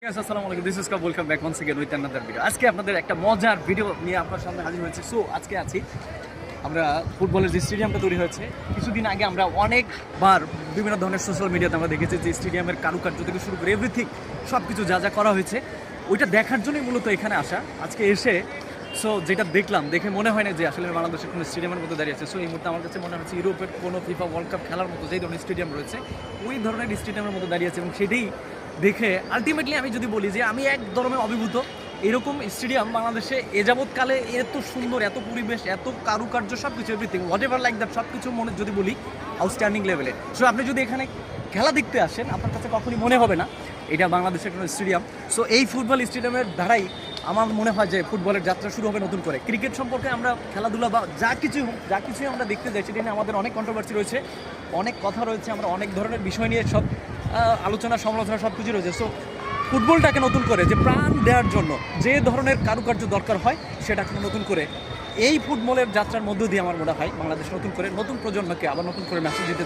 আসসালামু আলাইকুম, this is welcome back once again with another video. আজকে আপনাদের একটা মজার ভিডিও নিয়ে আপনার সামনে হাজির হয়েছে। সো আজকে আছি আমরা ফুটবলের যে স্টেডিয়ামটা তৈরি হয়েছে, কিছুদিন আগে আমরা অনেকবার বিভিন্ন ধরনের সোশ্যাল মিডিয়াতে আমরা দেখেছি যে স্টেডিয়ামের কারুকার্য থেকে শুরু করে এভরিথিং সব কিছু যা যা করা হয়েছে ওইটা দেখার জন্যই মূলত এখানে আসা। আজকে এসে সো যেটা দেখলাম, দেখে মনে হয় না যে আসলে বাংলাদেশের কোনো স্টেডিয়ামের মধ্যে দাঁড়িয়ে আছে। সো এই মুহূর্তে আমার কাছে মনে হচ্ছে ইউরোপের কোনো ফিফা ওয়ার্ল্ড কাপ খেলার মতো যেই ধরনের স্টেডিয়াম রয়েছে ওই ধরনের স্টেডিয়ামের মধ্যে দাঁড়িয়ে আছে, এবং সেটাই দেখে আলটিমেটলি আমি যদি বলি যে আমি এক ধরনের অভিভূত। এরকম স্টেডিয়াম বাংলাদেশে এ যাবৎকালে এত সুন্দর, এত পরিবেশ, এত কারুকার্য সব কিছু everything what ever like that সব কিছু মনে যদি বলি আউটস্ট্যান্ডিং লেভেলে। সো আপনি যদি এখানে খেলা দেখতে আসেন আপনার কাছে কখনই মনে হবে না এটা বাংলাদেশের কোনো স্টেডিয়াম। সো এই ফুটবল স্টেডিয়ামের দ্বারাই আমার মনে হয় যে ফুটবলের যাত্রা শুরু হবে নতুন করে। ক্রিকেট সম্পর্কে আমরা খেলাধুলা বা যা কিছুই আমরা দেখতে যাই সেটা নিয়ে আমাদের অনেক কন্ট্রোভার্সি রয়েছে, অনেক কথা রয়েছে, আমরা অনেক ধরনের বিষয় নিয়ে সব আলোচনা সমালোচনা সব কিছু রয়েছে। সো ফুটবলটাকে নতুন করে যে প্রাণ দেওয়ার জন্য যে ধরনের কারুকার্য দরকার হয় সেটাকে নতুন করে এই ফুটবলের যাত্রার মধ্য দিয়ে আমার মনে হয় বাংলাদেশ নতুন করে নতুন প্রজন্মকে আবার নতুন করে মেসেজ দিতে